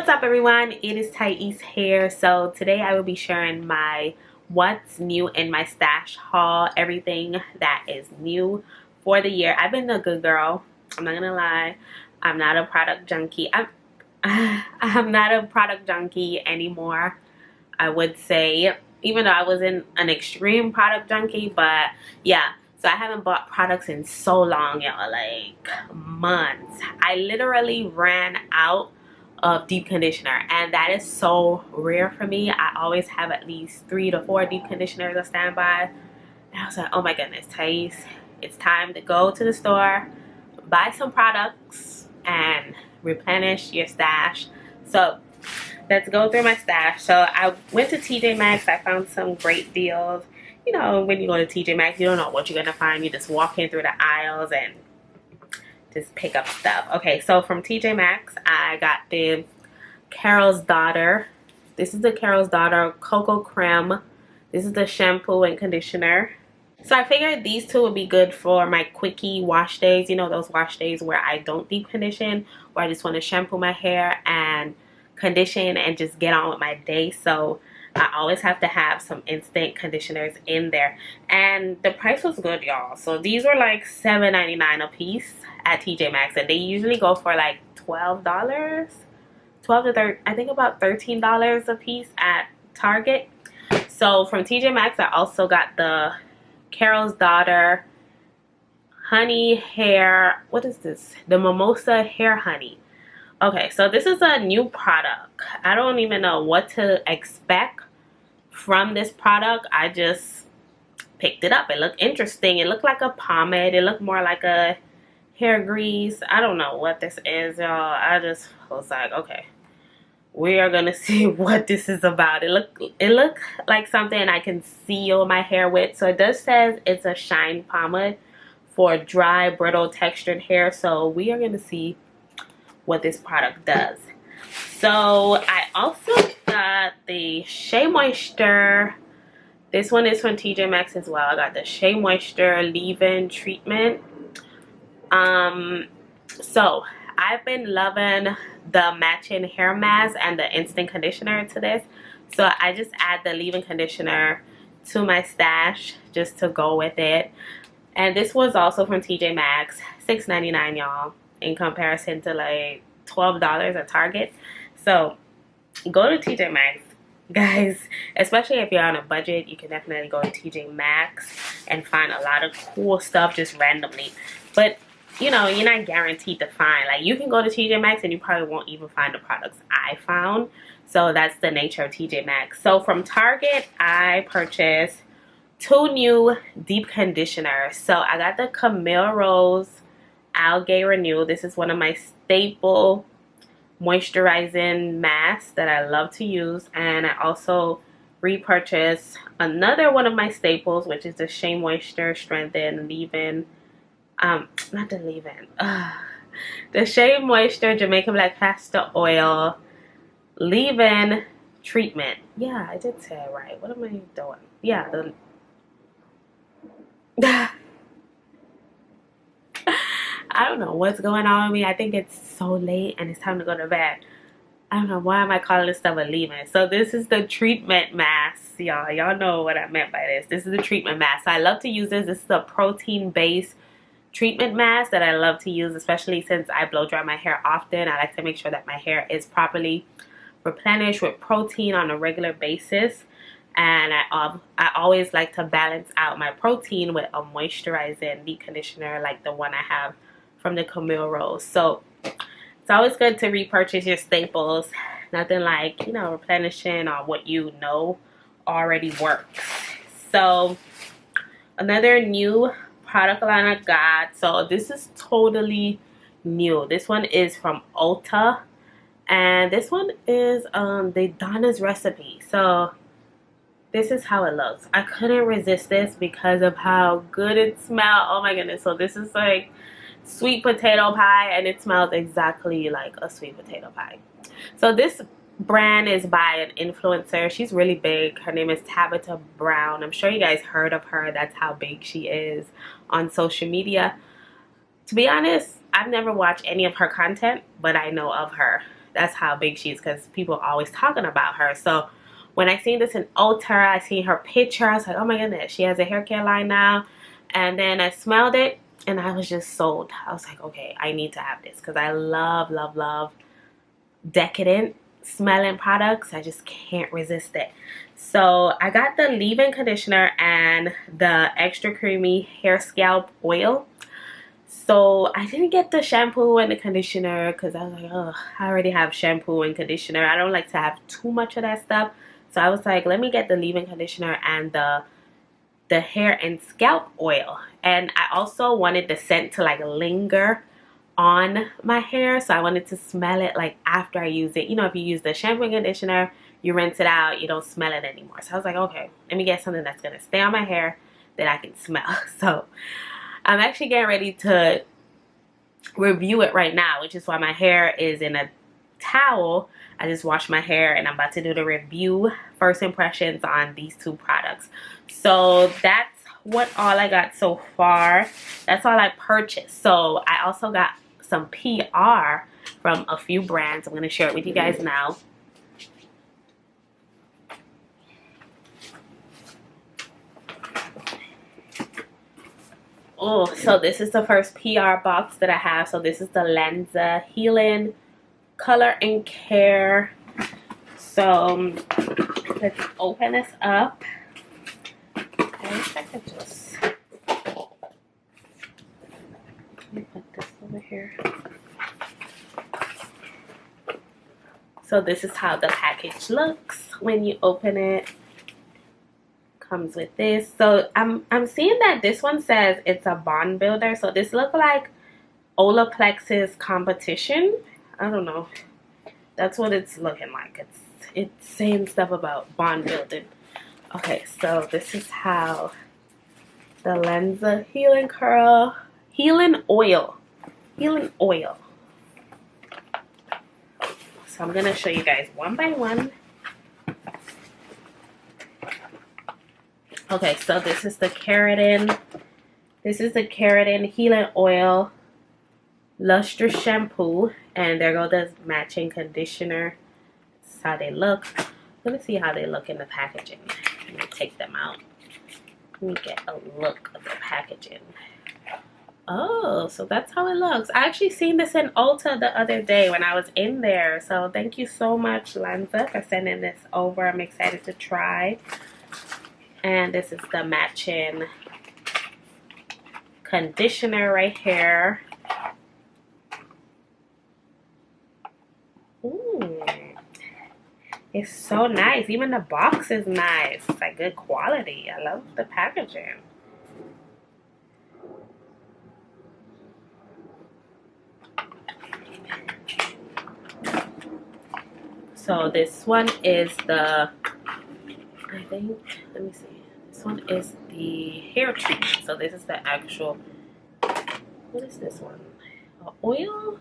What's up everyone, it is Thais here. So today I will be sharing my what's new in my stash haul, everything that is new for the year. I've been a good girl, I'm not gonna lie. I'm not a product junkie. I'm not a product junkie anymore, I would say, even though I wasn't an extreme product junkie. But yeah, so I haven't bought products in so long, y'all, like months. I literally ran out of deep conditioner, and that is so rare for me. I always have at least 3 to 4 deep conditioners on standby. And I was like, oh my goodness, Thais, it's time to go to the store, buy some products, and replenish your stash. So let's go through my stash. So I went to TJ Maxx. I found some great deals. You know, when you go to TJ Maxx, you don't know what you're gonna find. You just walk in through the aisles and just pick up stuff. Okay, so from TJ Maxx, I got the Carol's Daughter. This is the Carol's Daughter Cocoa Creme. This is the shampoo and conditioner. So I figured these two would be good for my quickie wash days. You know, those wash days where I don't deep condition, where I just want to shampoo my hair and condition and just get on with my day. So I always have to have some instant conditioners in there, and the price was good, y'all. So these were like $7.99 a piece at TJ Maxx, and they usually go for like $12 to 30, I think about $13 a piece at Target. So from TJ Maxx, I also got the Carol's Daughter honey hair, what is this, the mimosa hair honey. Okay, so this is a new product. I don't even know what to expect from this product. I just picked it up. It looked interesting. It looked like a pomade. It looked more like a hair grease. I don't know what this is, y'all. I just was like, okay, we are gonna see what this is about. It looked like something I can seal my hair with. So it does says it's a shine pomade for dry, brittle, textured hair. So we are gonna see what this product does. So I also got the Shea Moisture. This one is from TJ Maxx as well. I got the Shea Moisture leave-in treatment. So I've been loving the matching hair mask and the instant conditioner to this. So I just add the leave-in conditioner to my stash just to go with it. And this was also from TJ Maxx, $6.99, y'all, in comparison to like $12 at Target. So go to TJ Maxx, guys. Especially if you're on a budget, you can definitely go to TJ Maxx and find a lot of cool stuff just randomly. But you know, you're not guaranteed to find, like, you can go to TJ Maxx and you probably won't even find the products I found. So that's the nature of TJ Maxx. So from Target, I purchased 2 new deep conditioners. So I got the Camille Rose Algae Renew. This is one of my staple moisturizing masks that I love to use. And I also repurchased another one of my staples, which is the Shea Moisture Strengthen Leave-In, not the leave-in, the Shea Moisture Jamaican Black Castor Oil leave-in treatment. Yeah, I did say it right. What am I doing? Yeah, I don't know what's going on with me. I think it's so late and it's time to go to bed. I don't know, why am I calling this stuff a leave-in? So this is the treatment mask, y'all. Y'all know what I meant by this. This is the treatment mask. So I love to use this. This is a protein-based treatment mask that I love to use, especially since I blow dry my hair often. I like to make sure that my hair is properly replenished with protein on a regular basis. And I always like to balance out my protein with a moisturizing deep conditioner like the one I have from the Camille Rose. So it's always good to repurchase your staples. Nothing like, you know, replenishing on what you know already works. So another new product line I got. So this is totally new. This one is from Ulta, and this one is the Donna's Recipe. So this is how it looks. I couldn't resist this because of how good it smells. Oh my goodness. So this is like sweet potato pie, and it smells exactly like a sweet potato pie. So this brand is by an influencer. She's really big. Her name is Tabitha Brown. I'm sure you guys heard of her. That's how big she is on social media. To be honest, I've never watched any of her content, but I know of her. That's how big she is, because people are always talking about her. So when I seen this in Ulta, I seen her picture. I was like, oh my goodness, she has a hair care line now. And then I smelled it and I was just sold. I was like, okay, I need to have this, because I love, love, love decadent smelling products. I just can't resist it. So I got the leave-in conditioner and the extra creamy hair scalp oil. So I didn't get the shampoo and the conditioner because I was like, oh, I already have shampoo and conditioner. I don't like to have too much of that stuff. So I was like, let me get the leave-in conditioner and the hair and scalp oil. And I also wanted the scent to like linger on my hair, so I wanted to smell it like after I use it. You know, if you use the shampoo and conditioner, you rinse it out, you don't smell it anymore. So I was like, okay, let me get something that's gonna stay on my hair that I can smell. So I'm actually getting ready to review it right now, which is why my hair is in a towel. I just washed my hair and I'm about to do the review, first impressions on these two products. So that's what all I got so far. That's all I purchased. So I also got some PR from a few brands. I'm going to share it with you guys now. Oh, so this is the first PR box that I have. So this is the Lenza Healing Color and Care. So let's open this up. I wish I could just let me put this over here. So this is how the package looks when you open it. Comes with this. So I'm seeing that this one says it's a bond builder. So this looks like Olaplex's competition. I don't know. That's what it's looking like. It's saying stuff about bond building. Okay, so this is how the Lenza Healing Oil. So I'm gonna show you guys one by one. Okay, so this is the keratin. This is the keratin healing oil, lustrous shampoo, and there goes the matching conditioner. This is how they look. Let me see how they look in the packaging. Let me take them out. Let me get a look of the packaging. Oh, so that's how it looks. I actually seen this in Ulta the other day when I was in there. So thank you so much, Lenza, for sending this over. I'm excited to try. And this is the matching conditioner right here. Ooh, it's so nice. Even the box is nice. It's like good quality. I love the packaging. So this one is the, I think, let me see. This one is the hair treatment. So this is the actual, what is this one? Oil?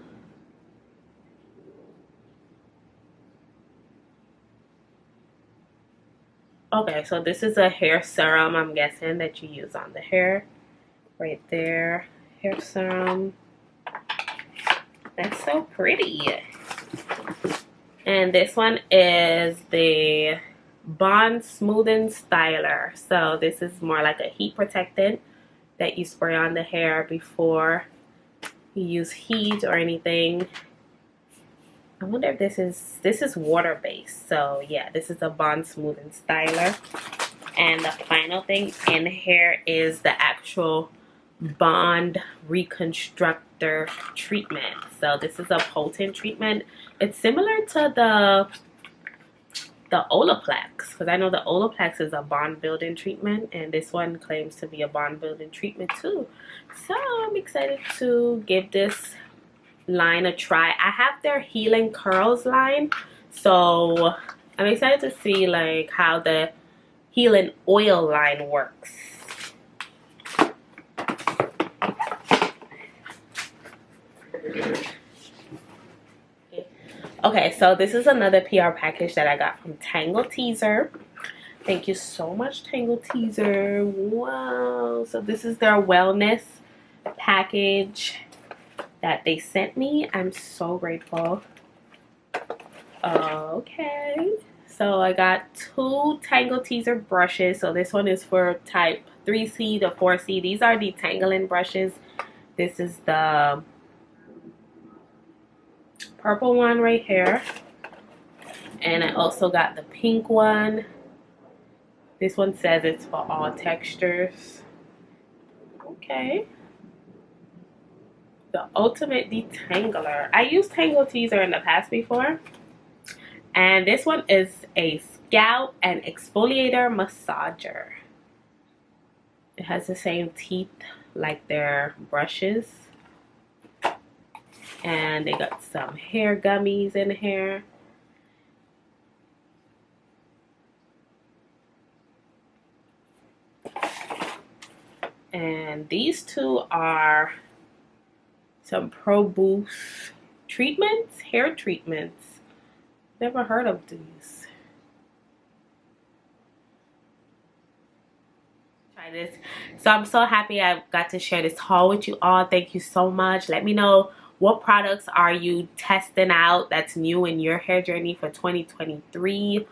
Okay, so this is a hair serum, I'm guessing, that you use on the hair. Right there, hair serum. That's so pretty. And this one is the Bond Smoothing Styler. So this is more like a heat protectant that you spray on the hair before you use heat or anything. I wonder if this is water based. So yeah, this is a Bond Smoothing Styler. And the final thing in here is the actual Bond Reconstructor treatment. So this is a potent treatment. It's similar to the Olaplex, because I know the Olaplex is a bond building treatment, and this one claims to be a bond building treatment too. So I'm excited to give this line a try. I have their Healing Curls line, so I'm excited to see like how the Healing Oil line works. Okay, so this is another PR package that I got from Tangle Teezer. Thank you so much, Tangle Teezer. Wow. So this is their wellness package that they sent me. I'm so grateful. Okay, so I got two Tangle Teezer brushes. So this one is for type 3C to 4C. These are detangling brushes. This is the purple one right here. And I also got the pink one. This one says it's for all textures. Okay. The Ultimate Detangler. I used Tangle Teezer in the past before. And this one is a scalp and exfoliator massager. It has the same teeth like their brushes. And they got some hair gummies in here. And these two are some Pro Boost treatments, hair treatments. Never heard of these. Try this. So I'm so happy I got to share this haul with you all. Thank you so much. Let me know what products are you testing out that's new in your hair journey for 2023.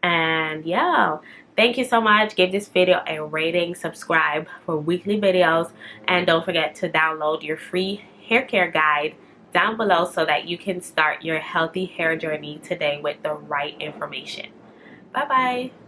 And yeah, thank you so much. Give this video a rating, subscribe for weekly videos, and don't forget to download your free hair care guide down below so that you can start your healthy hair journey today with the right information. Bye bye.